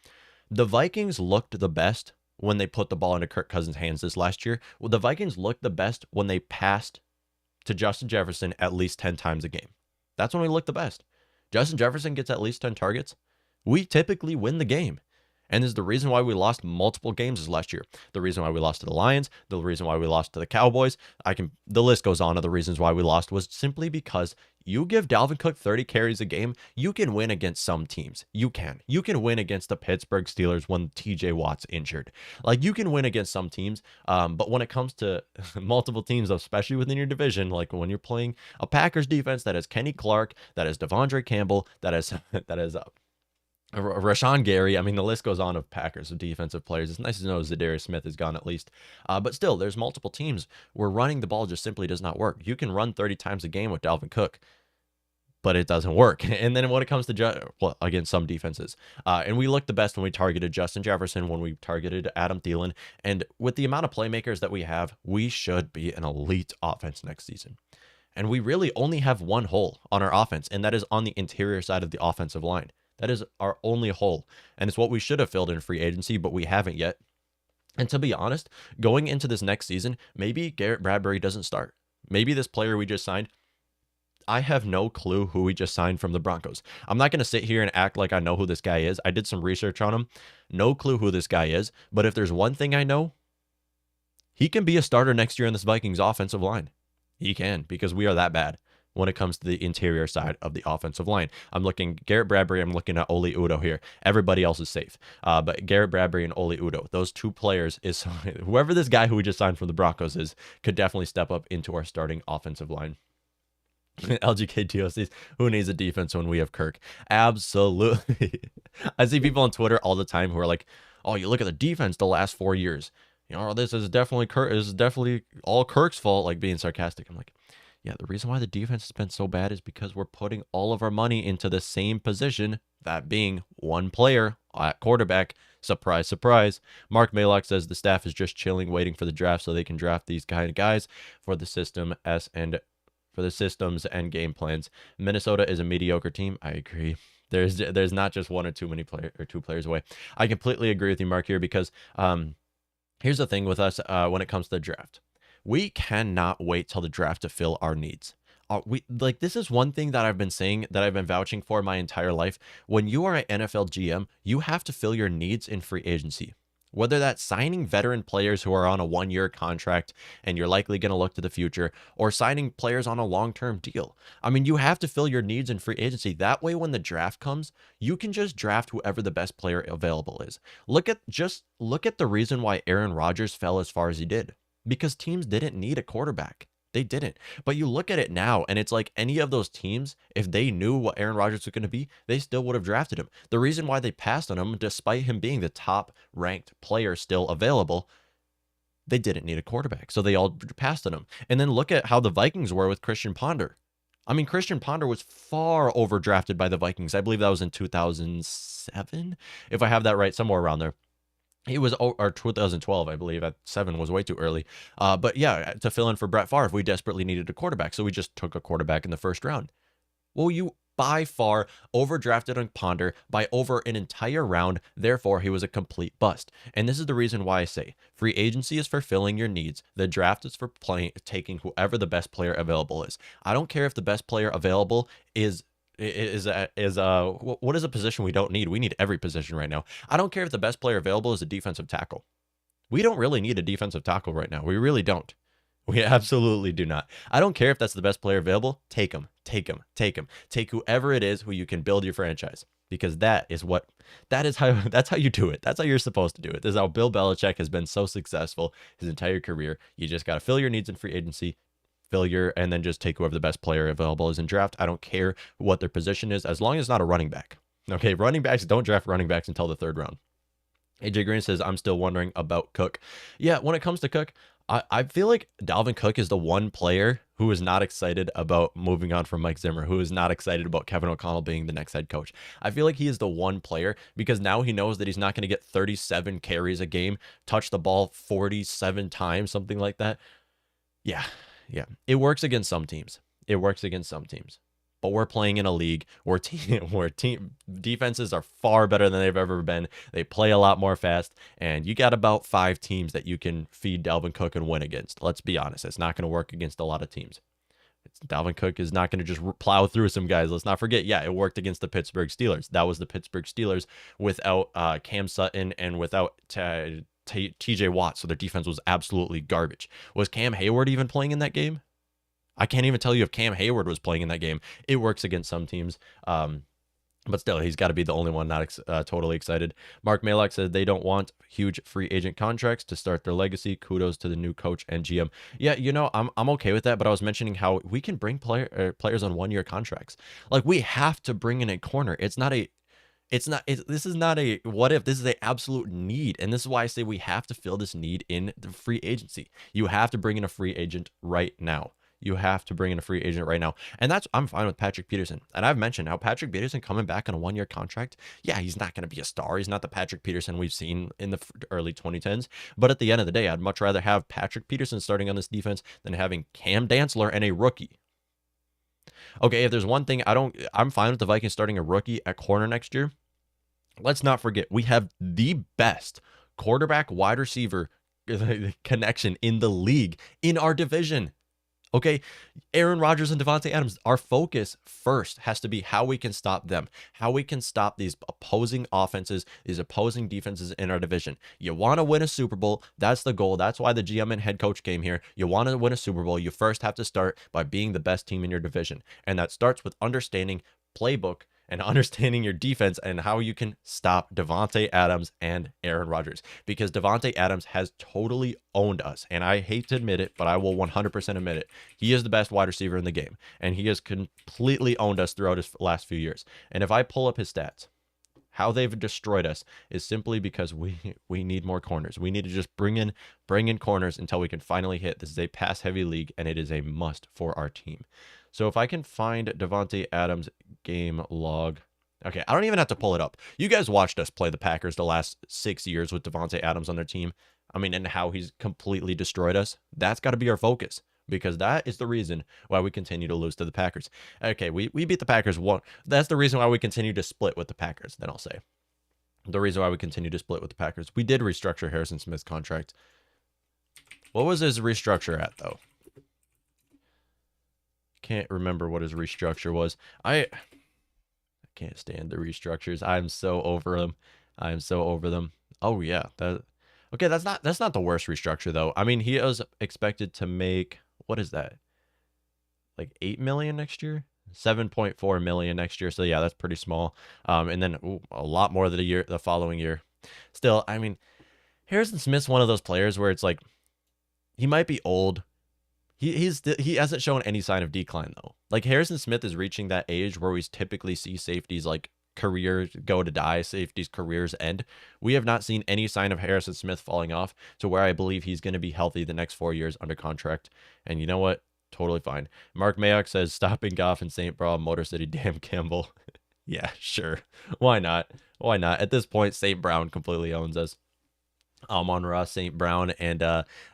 The Vikings looked the best when they put the ball into Kirk Cousins' hands this last year. Well, the Vikings looked the best when they passed to Justin Jefferson at least 10 times a game. That's when we looked the best. Justin Jefferson gets at least 10 targets. We typically win the game. And this is the reason why we lost multiple games last year. The reason why we lost to the Lions, the reason why we lost to the Cowboys. The list goes on of the reasons why we lost was simply because you give Dalvin Cook 30 carries a game, you can win against some teams. You can. You can win against the Pittsburgh Steelers when TJ Watt's injured. Like, you can win against some teams, but when it comes to multiple teams, especially within your division, like when you're playing a Packers defense that has Kenny Clark, that has Devondre Campbell, that has Rashawn Gary. I mean, the list goes on of Packers of defensive players. It's nice to know Zadarius Smith is gone at least. But still, there's multiple teams where running the ball just simply does not work. You can run 30 times a game with Dalvin Cook, but it doesn't work. And then when it comes to, against some defenses, and we looked the best when we targeted Justin Jefferson, when we targeted Adam Thielen. And with the amount of playmakers that we have, we should be an elite offense next season. And we really only have one hole on our offense, and that is on the interior side of the offensive line. That is our only hole, and it's what we should have filled in free agency, but we haven't yet. And to be honest, going into this next season, maybe Garrett Bradbury doesn't start. Maybe this player we just signed, I have no clue who we just signed from the Broncos. I'm not going to sit here and act like I know who this guy is. I did some research on him. No clue who this guy is, but if there's one thing I know, he can be a starter next year in this Vikings offensive line. He can, because we are that bad when it comes to the interior side of the offensive line. I'm looking Garrett Bradbury, I'm looking at Oli Udoh here. Everybody else is safe. But Garrett Bradbury and Oli Udoh, those two players, is whoever this guy who we just signed from the Broncos is, could definitely step up into our starting offensive line. LGK says, who needs a defense when we have Kirk? Absolutely. I see people on Twitter all the time who are like, oh, you look at the defense the last 4 years. You know, this is definitely all Kirk's fault, like being sarcastic. I'm like, yeah, the reason why the defense has been so bad is because we're putting all of our money into the same position, that being one player at quarterback. Surprise, surprise. Mark Maylock says the staff is just chilling, waiting for the draft so they can draft these kind of guys for the systems and game plans. Minnesota is a mediocre team. I agree. There's not just one or two players away. I completely agree with you, Mark, here, because here's the thing with us when it comes to the draft. We cannot wait till the draft to fill our needs. This is one thing that I've been saying, that I've been vouching for my entire life. When you are an NFL GM, you have to fill your needs in free agency. Whether that's signing veteran players who are on a 1-year contract and you're likely going to look to the future, or signing players on a long-term deal. I mean, you have to fill your needs in free agency. That way, when the draft comes, you can just draft whoever the best player available is. Look at the reason why Aaron Rodgers fell as far as he did. Because teams didn't need a quarterback. They didn't. But you look at it now, and it's like any of those teams, if they knew what Aaron Rodgers was going to be, they still would have drafted him. The reason why they passed on him, despite him being the top-ranked player still available, they didn't need a quarterback. So they all passed on him. And then look at how the Vikings were with Christian Ponder. I mean, Christian Ponder was far overdrafted by the Vikings. I believe that was in 2007, if I have that right, somewhere around there. He was, or 2012, I believe. At 7 was way too early. But yeah, to fill in for Brett Favre, we desperately needed a quarterback. So we just took a quarterback in the first round. Well, you by far overdrafted on Ponder by over an entire round. Therefore, he was a complete bust. And this is the reason why I say free agency is for filling your needs. The draft is for taking whoever the best player available is. I don't care if the best player available is what is a position we don't need? We need every position right now. I don't care if the best player available is a defensive tackle. We don't really need a defensive tackle right now. We really don't. We absolutely do not. I don't care if that's the best player available. Take him. Take whoever it is who you can build your franchise, because that's how you do it. That's how you're supposed to do it. This is how Bill Belichick has been so successful his entire career. You just got to fill your needs in free agency. And then just take whoever the best player available is in draft. I don't care what their position is, as long as it's not a running back. Okay, running backs, don't draft running backs until the 3rd round. AJ Green says, I'm still wondering about Cook. Yeah, when it comes to Cook, I feel like Dalvin Cook is the one player who is not excited about moving on from Mike Zimmer, who is not excited about Kevin O'Connell being the next head coach. I feel like he is the one player, because now he knows that he's not going to get 37 carries a game, touch the ball 47 times, something like that. Yeah. It works against some teams. But we're playing in a league where team defenses are far better than they've ever been. They play a lot more fast, and you got about 5 teams that you can feed Dalvin Cook and win against. Let's be honest. It's not going to work against a lot of teams. Dalvin Cook is not going to just plow through some guys. Let's not forget, yeah, it worked against the Pittsburgh Steelers. That was the Pittsburgh Steelers without Cam Sutton and without TJ Watt. So their defense was absolutely garbage. Was Cam Hayward even playing in that game? I can't even tell you if Cam Hayward was playing in that game. It works against some teams. But still, he's got to be the only one not totally excited. Mark Malak said they don't want huge free agent contracts to start their legacy. Kudos to the new coach and GM. Yeah, I'm okay with that. But I was mentioning how we can bring players on 1-year contracts. Like, we have to bring in a corner. This is not a what if. This is a absolute need, and this is why I say we have to fill this need in the free agency. You have to bring in a free agent right now. You have to bring in a free agent right now. And I'm fine with Patrick Peterson. And I've mentioned how Patrick Peterson coming back on a 1-year contract. Yeah, he's not going to be a star. He's not the Patrick Peterson we've seen in the early 2010s. But at the end of the day, I'd much rather have Patrick Peterson starting on this defense than having Cam Dantzler and a rookie. Okay, if there's one thing I'm fine with the Vikings starting a rookie at corner next year. Let's not forget, we have the best quarterback wide receiver connection in the league in our division. Okay, Aaron Rodgers and Davante Adams, our focus first has to be how we can stop them, how we can stop these opposing offenses, these opposing defenses in our division. You want to win a Super Bowl. That's the goal. That's why the GM and head coach came here. You want to win a Super Bowl. You first have to start by being the best team in your division. And that starts with understanding playbook and understanding your defense and how you can stop Davante Adams and Aaron Rodgers, because Davante Adams has totally owned us. And I hate to admit it, but I will 100% admit it. He is the best wide receiver in the game, and he has completely owned us throughout his last few years. And if I pull up his stats, how they've destroyed us is simply because we need more corners. We need to just bring in corners until we can finally hit. This is a pass heavy league, and it is a must for our team. So if I can find Davante Adams game log. Okay, I don't even have to pull it up. You guys watched us play the Packers the last 6 years with Davante Adams on their team. I mean, and how he's completely destroyed us. That's got to be our focus, because that is the reason why we continue to lose to the Packers. Okay, we beat the Packers. That's the reason why we continue to split with the Packers, then I'll say. The reason why we continue to split with the Packers. We did restructure Harrison Smith's contract. What was his restructure at, though? Can't remember what his restructure was. I can't stand the restructures. I'm so over them. Oh yeah, okay. That's not the worst restructure though. I mean, he was expected to make, what is that? Like 8 million next year, 7.4 million next year. So yeah, that's pretty small. And then a lot more than the following year. Still, I mean, Harrison Smith's one of those players where it's like, he might be old. He hasn't shown any sign of decline though. Like, Harrison Smith is reaching that age where we typically see safeties like careers go to die, safeties careers end. We have not seen any sign of Harrison Smith falling off to where I believe he's going to be healthy the next 4 years under contract. And you know what? Totally fine. Mark Mayock says stopping Goff in St. Brown, Motor City, damn Campbell. Yeah, sure. Why not? Why not? At this point, St. Brown completely owns us. Amon-Ra, St. Brown, and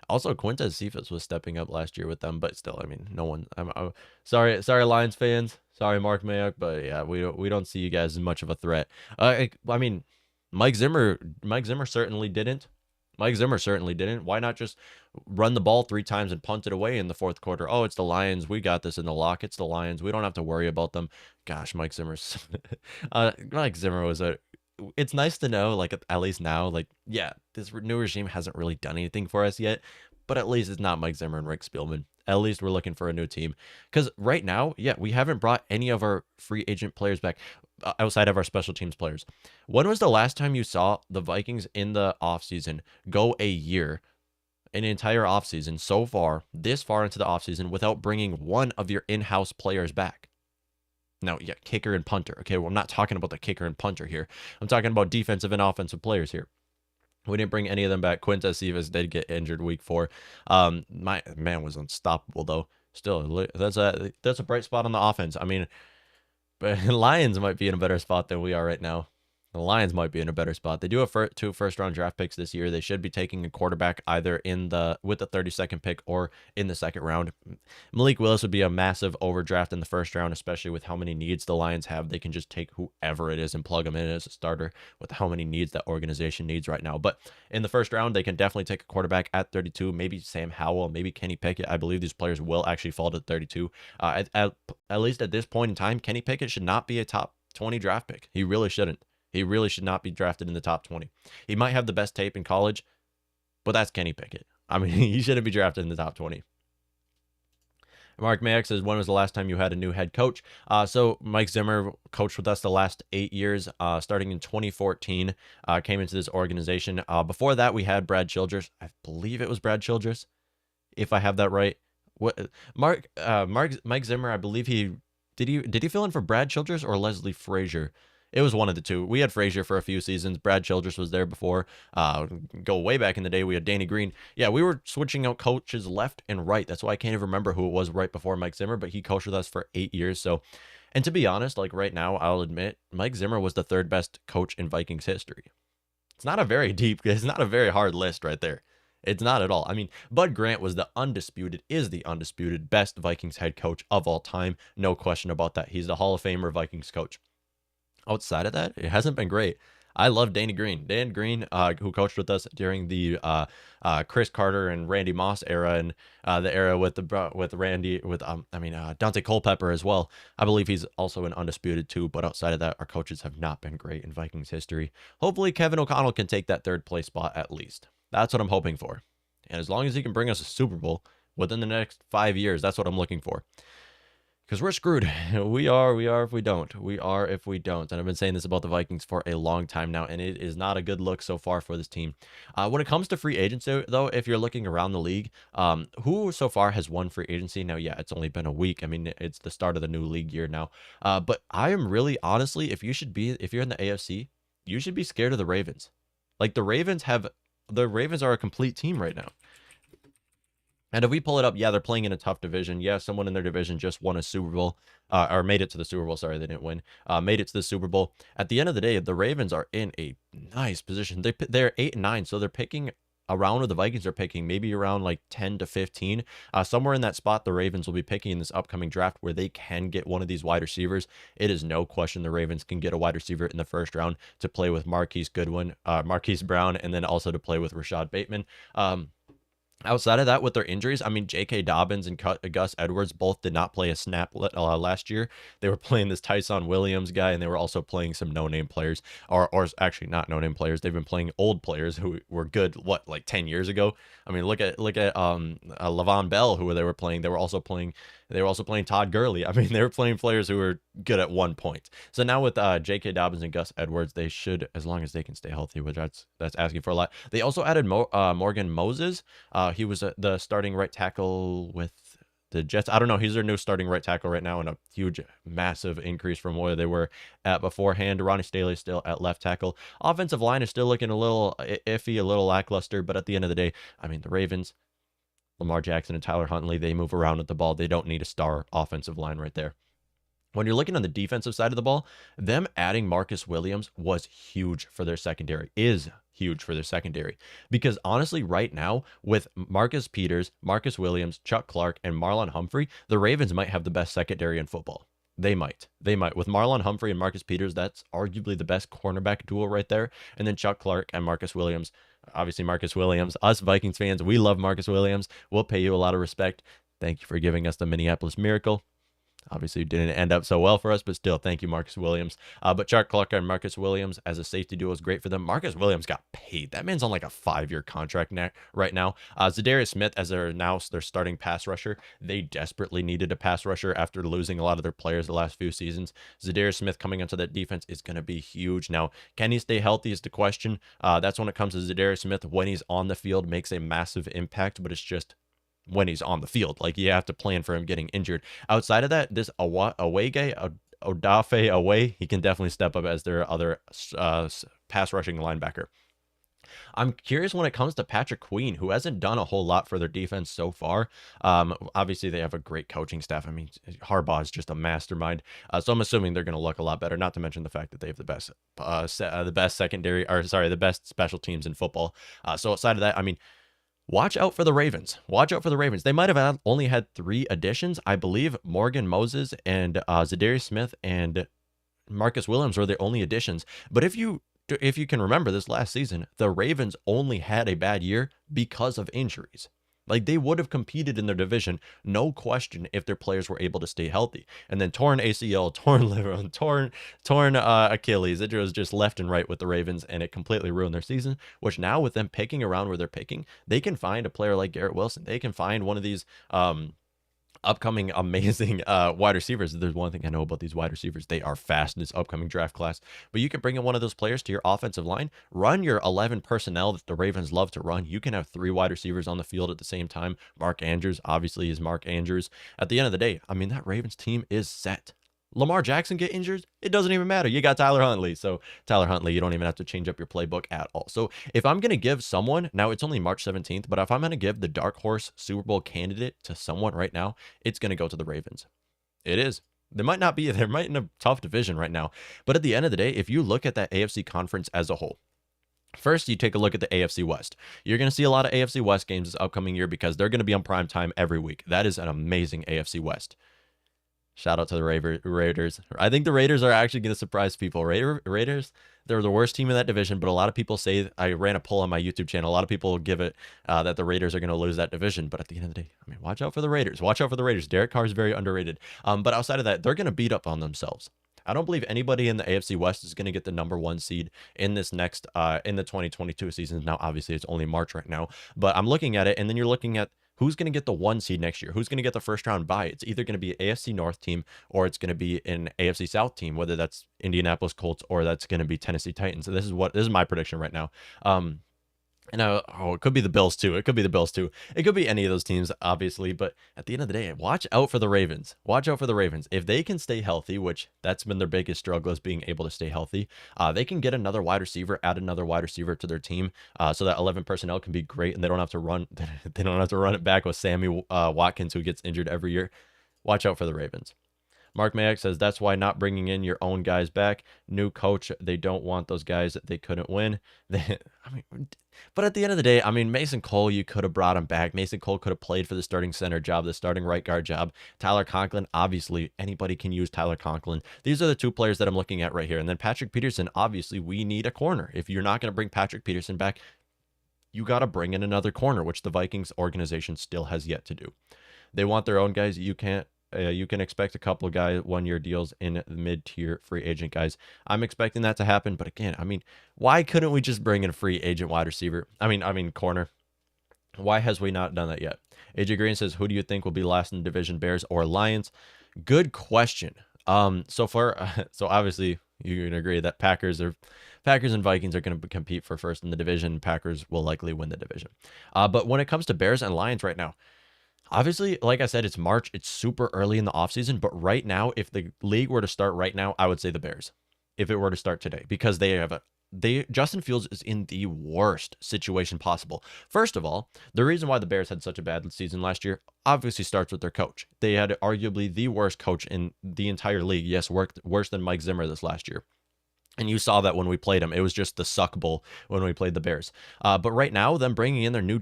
also Quintez Cephas was stepping up last year with them, but still, I mean, no one. I'm sorry, Lions fans, sorry, Mark Mayock, but yeah, we don't see you guys as much of a threat. I mean, Mike Zimmer certainly didn't. Why not just run the ball 3 times and punt it away in the fourth quarter? Oh, it's the Lions. We got this in the lock. It's the Lions. We don't have to worry about them. Gosh, Mike Zimmer's Mike Zimmer was a. It's nice to know, like, at least now, like, yeah, this new regime hasn't really done anything for us yet, but at least it's not Mike Zimmer and Rick Spielman. At least we're looking for a new team, because right now, yeah, we haven't brought any of our free agent players back outside of our special teams players. When was the last time you saw the Vikings in the offseason go an entire offseason so far, this far into the offseason, without bringing one of your in-house players back? Now, yeah, kicker and punter. Okay, well, I'm not talking about the kicker and punter here. I'm talking about defensive and offensive players here. We didn't bring any of them back. Quintez Cephas did get injured week 4. My man was unstoppable though. Still, that's a bright spot on the offense. I mean, but Lions might be in a better spot than we are right now. The Lions might be in a better spot. They do have two first-round draft picks this year. They should be taking a quarterback either with the 32nd pick or in the second round. Malik Willis would be a massive overdraft in the first round, especially with how many needs the Lions have. They can just take whoever it is and plug them in as a starter with how many needs that organization needs right now. But in the first round, they can definitely take a quarterback at 32, maybe Sam Howell, maybe Kenny Pickett. I believe these players will actually fall to 32. At least at this point in time, Kenny Pickett should not be a top 20 draft pick. He really shouldn't. He really should not be drafted in the top 20. He might have the best tape in college, but that's Kenny Pickett. I mean, he shouldn't be drafted in the top 20. Mark Mayock says, when was the last time you had a new head coach? So Mike Zimmer coached with us the last 8 years, starting in 2014, came into this organization. Before that, we had Brad Childress. I believe it was Brad Childress, if I have that right. Mike Zimmer, I believe did he fill in for Brad Childress or Leslie Frazier? It was one of the two. We had Frazier for a few seasons. Brad Childress was there before. Go way back in the day, we had Danny Green. Yeah, we were switching out coaches left and right. That's why I can't even remember who it was right before Mike Zimmer, but he coached with us for 8 years. So, and to be honest, like right now, I'll admit, Mike Zimmer was the third best coach in Vikings history. It's not a very hard list right there. It's not at all. I mean, Bud Grant is the undisputed best Vikings head coach of all time. No question about that. He's the Hall of Famer Vikings coach. Outside of that, it hasn't been great. I love Danny Green. Dan Green, who coached with us during the Chris Carter and Randy Moss era, and the era with Dante Culpepper as well. I believe he's also an undisputed too. But outside of that, our coaches have not been great in Vikings history. Hopefully, Kevin O'Connell can take that third place spot at least. That's what I'm hoping for. And as long as he can bring us a Super Bowl within the next 5 years, that's what I'm looking for. Because we're screwed. We are if we don't. We are if we don't. And I've been saying this about the Vikings for a long time now, and it is not a good look so far for this team. When it comes to free agency, though, if you're looking around the league, who so far has won free agency? Now, yeah, it's only been a week. I mean, it's the start of the new league year now. But I am really, honestly, if you're in the AFC, you should be scared of the Ravens. Like, the Ravens are a complete team right now. And if we pull it up, yeah, they're playing in a tough division. Yeah, someone in their division just won a Super Bowl, or made it to the Super Bowl. Sorry, they didn't win. Made it to the Super Bowl. At the end of the day, the Ravens are in a nice position. They're 8-9, so they're picking around where the Vikings are picking, maybe around like 10 to 15. Somewhere in that spot, the Ravens will be picking in this upcoming draft where they can get one of these wide receivers. It is no question the Ravens can get a wide receiver in the first round to play with Marquise Brown, and then also to play with Rashad Bateman. Outside of that, with their injuries, I mean, J.K. Dobbins and Gus Edwards both did not play a snap last year. They were playing this Tyson Williams guy, and they were also playing some no-name players, or actually not no-name players. They've been playing old players who were good, like 10 years ago? I mean, look at Le'Veon Bell, who they were playing. They were also playing Todd Gurley. I mean, they were playing players who were good at one point. So now with J.K. Dobbins and Gus Edwards, they should, as long as they can stay healthy, which that's asking for a lot. They also added Morgan Moses. He was the starting right tackle with the Jets. I don't know. He's their new starting right tackle right now, and a huge, massive increase from where they were at beforehand. Ronnie Staley still at left tackle. Offensive line is still looking a little iffy, a little lackluster, but at the end of the day, I mean, the Ravens, Lamar Jackson and Tyler Huntley, they move around with the ball. They don't need a star offensive line right there. When you're looking on the defensive side of the ball, them adding Marcus Williams was huge for their secondary, is huge for their secondary. Because honestly, right now, with Marcus Peters, Marcus Williams, Chuck Clark, and Marlon Humphrey, the Ravens might have the best secondary in football. They might. With Marlon Humphrey and Marcus Peters, that's arguably the best cornerback duo right there. And then Chuck Clark and Marcus Williams. Obviously, Marcus Williams, us Vikings fans, we love Marcus Williams. We'll pay you a lot of respect. Thank you for giving us the Minneapolis Miracle. Obviously, it didn't end up so well for us, but still, thank you, Marcus Williams. But Chuck Clark and Marcus Williams as a safety duo is great for them. Marcus Williams got paid. That man's on like a 5-year contract right now. Zadarius Smith, as their starting pass rusher, they desperately needed a pass rusher after losing a lot of their players the last few seasons. Zadarius Smith coming onto that defense is going to be huge. Now, can he stay healthy is the question. That's when it comes to Zadarius Smith. When he's on the field, makes a massive impact, but it's just when he's on the field. Like, you have to plan for him getting injured. Outside of that, this away guy, Odafe Away, he can definitely step up as their other pass rushing linebacker. I'm curious when it comes to Patrick Queen, who hasn't done a whole lot for their defense so far. Obviously, they have a great coaching staff. I mean, Harbaugh is just a mastermind. So I'm assuming they're going to look a lot better. Not to mention the fact that they have the best secondary, or sorry, the best special teams in football. So outside of that, I mean, watch out for the Ravens. Watch out for the Ravens. They might have only had 3 additions. I believe Morgan Moses and Zadarius Smith and Marcus Williams were the only additions. But if you can remember this last season, the Ravens only had a bad year because of injuries. Like, they would have competed in their division, no question, if their players were able to stay healthy. And then torn ACL, torn liver, torn Achilles. It was just left and right with the Ravens, and it completely ruined their season. Which now, with them picking around where they're picking, they can find a player like Garrett Wilson. They can find one of these upcoming amazing wide receivers. There's one thing I know about these wide receivers: they are fast in this upcoming draft class. But you can bring in one of those players to your offensive line, run your 11 personnel that the Ravens love to run. You can have 3 wide receivers on the field at the same time. Mark Andrews obviously is Mark Andrews. At the end of the day, I mean, that Ravens team is set. Lamar Jackson get injured, it doesn't even matter. You got Tyler Huntley. So Tyler Huntley, you don't even have to change up your playbook at all. So if I'm going to give someone, now it's only March 17th, but if I'm going to give the dark horse Super Bowl candidate to someone right now, it's going to go to the Ravens. It is. They're in a tough division right now. But at the end of the day, if you look at that AFC conference as a whole, first, you take a look at the AFC West. You're going to see a lot of AFC West games this upcoming year because they're going to be on prime time every week. That is an amazing AFC West. Shout out to the Raiders. I think the Raiders are actually going to surprise people. Raiders, they're the worst team in that division, but a lot of people say, I ran a poll on my YouTube channel, a lot of people give it that the Raiders are going to lose that division. But at the end of the day, I mean, watch out for the Raiders. Watch out for the Raiders. Derek Carr is very underrated. But outside of that, they're going to beat up on themselves. I don't believe anybody in the AFC West is going to get the number 1 seed in this next in the 2022 season. Now, obviously, it's only March right now, but I'm looking at it, and then you're looking at who's going to get the 1 seed next year? Who's going to get the first round bye? It's either going to be an AFC North team or it's going to be an AFC South team, whether that's Indianapolis Colts or that's going to be Tennessee Titans. So this is my prediction right now. It could be the Bills too. It could be any of those teams, obviously. But at the end of the day, watch out for the Ravens. Watch out for the Ravens. If they can stay healthy, which that's been their biggest struggle, is being able to stay healthy, they can get another wide receiver, add another wide receiver to their team, so that 11 personnel can be great, and they don't have to run. They don't have to run it back with Sammy Watkins, who gets injured every year. Watch out for the Ravens. Mark Mayak says, that's why not bringing in your own guys back. New coach, they don't want those guys that they couldn't win. But at the end of the day, I mean, Mason Cole, you could have brought him back. Mason Cole could have played for the starting center job, the starting right guard job. Tyler Conklin, obviously, anybody can use Tyler Conklin. These are the 2 players that I'm looking at right here. And then Patrick Peterson, obviously, we need a corner. If you're not going to bring Patrick Peterson back, you got to bring in another corner, which the Vikings organization still has yet to do. They want their own guys. You can expect a couple of guys 1-year deals in the mid-tier free agent guys. I'm expecting that to happen, but again, I mean, why couldn't we just bring in a free agent wide receiver? I mean corner. Why has we not done that yet? AJ Green says, who do you think will be last in the division, Bears or Lions? Good question. So obviously you can agree that Packers and Vikings are going to compete for first in the division. Packers will likely win the division. But when it comes to Bears and Lions right now, obviously, like I said, it's March. It's super early in the offseason. But right now, if the league were to start right now, I would say the Bears. If it were to start today, because Justin Fields is in the worst situation possible. First of all, the reason why the Bears had such a bad season last year obviously starts with their coach. They had arguably the worst coach in the entire league. Yes, worse than Mike Zimmer this last year. And you saw that when we played them. It was just the suck bowl when we played the Bears. But right now, them bringing in their new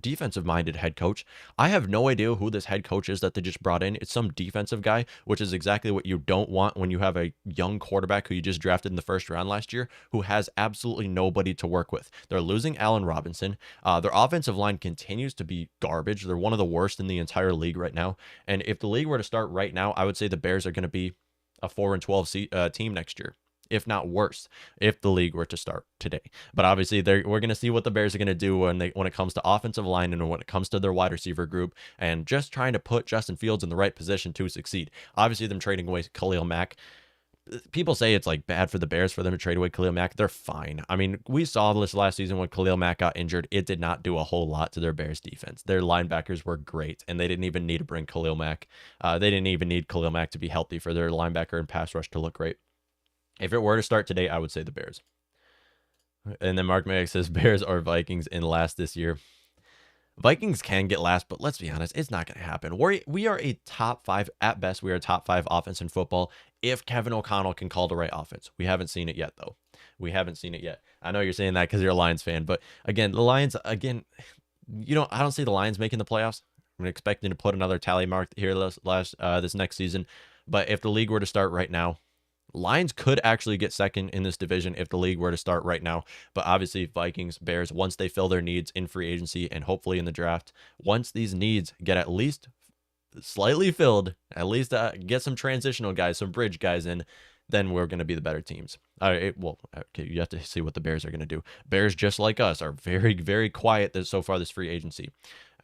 defensive-minded head coach. I have no idea who this head coach is that they just brought in. It's some defensive guy, which is exactly what you don't want when you have a young quarterback who you just drafted in the first round last year, who has absolutely nobody to work with. They're losing Allen Robinson. Their offensive line continues to be garbage. They're one of the worst in the entire league right now. And if the league were to start right now, I would say the Bears are going to be a 4-12 team next year, if not worse, if the league were to start today. But obviously, we're going to see what the Bears are going to do when it comes to offensive line and when it comes to their wide receiver group, and just trying to put Justin Fields in the right position to succeed. Obviously, them trading away Khalil Mack. People say it's like bad for the Bears for them to trade away Khalil Mack. They're fine. I mean, we saw this last season when Khalil Mack got injured. It did not do a whole lot to their Bears defense. Their linebackers were great, and they didn't even need to bring Khalil Mack. They didn't even need Khalil Mack to be healthy for their linebacker and pass rush to look great. If it were to start today, I would say the Bears. And then Mark Magg says Bears or Vikings in last this year. Vikings can get last, but let's be honest, it's not going to happen. We are a top 5 at best. We are a top 5 offense in football if Kevin O'Connell can call the right offense. We haven't seen it yet, though. We haven't seen it yet. I know you're saying that because you're a Lions fan, but again, the Lions, I don't see the Lions making the playoffs. I'm expecting to put another tally mark here this next season. But if the league were to start right now, Lions could actually get second in this division if the league were to start right now. But obviously, Vikings, Bears, once they fill their needs in free agency and hopefully in the draft, once these needs get at least slightly filled, at least get some transitional guys, some bridge guys in, then we're going to be the better teams. Okay, you have to see what the Bears are going to do. Bears, just like us, are very, very quiet so far this free agency.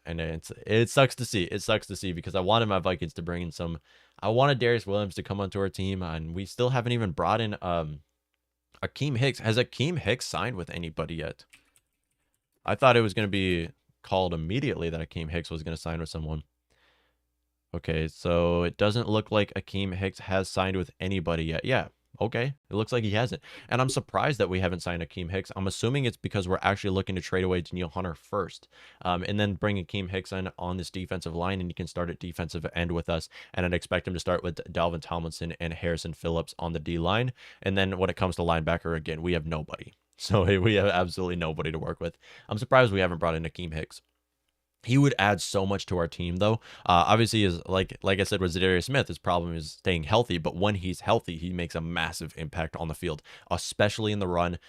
And it sucks to see. It sucks to see because I wanted my Vikings to bring in some. I wanted Darius Williams to come onto our team, and we still haven't even brought in Akeem Hicks. Has Akeem Hicks signed with anybody yet? I thought it was going to be called immediately that Akeem Hicks was going to sign with someone. Okay, so it doesn't look like Akeem Hicks has signed with anybody yet. Yeah, okay. It looks like he hasn't. And I'm surprised that we haven't signed Akeem Hicks. I'm assuming it's because we're actually looking to trade away Danielle Hunter first. And then bring Akeem Hicks in on this defensive line, and he can start at defensive end with us. And I'd expect him to start with Dalvin Tomlinson and Harrison Phillips on the D-line. And then when it comes to linebacker, again, we have nobody. So we have absolutely nobody to work with. I'm surprised we haven't brought in Akeem Hicks. He would add so much to our team, though. Obviously, is like I said with Zadarius Smith, his problem is staying healthy. But when he's healthy, he makes a massive impact on the field, especially in the run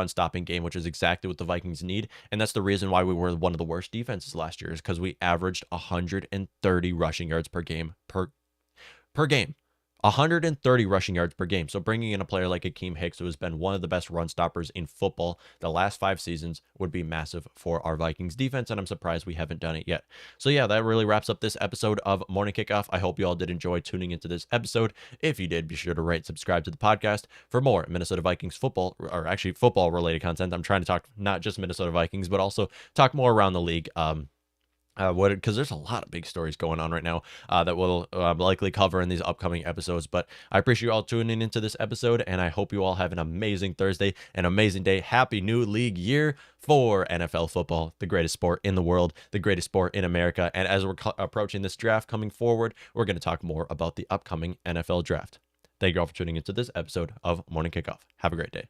stopping game, which is exactly what the Vikings need. And that's the reason why we were one of the worst defenses last year, is because we averaged 130 rushing yards per game per game. 130 rushing yards per game. So bringing in a player like Akeem Hicks, who has been one of the best run stoppers in football the last 5 seasons, would be massive for our Vikings defense, and I'm surprised we haven't done it yet. So yeah, that really wraps up this episode of Morning Kickoff. I hope you all did enjoy tuning into this episode. If you did, be sure to rate, subscribe to the podcast for more Minnesota Vikings football, or actually football-related content. I'm trying to talk not just Minnesota Vikings, but also talk more around the league. Because there's a lot of big stories going on right now that we'll likely cover in these upcoming episodes. But I appreciate you all tuning into this episode, and I hope you all have an amazing Thursday, an amazing day. Happy new league year for NFL football, the greatest sport in the world, the greatest sport in America. And as we're approaching this draft coming forward, we're going to talk more about the upcoming NFL draft. Thank you all for tuning into this episode of Morning Kickoff. Have a great day.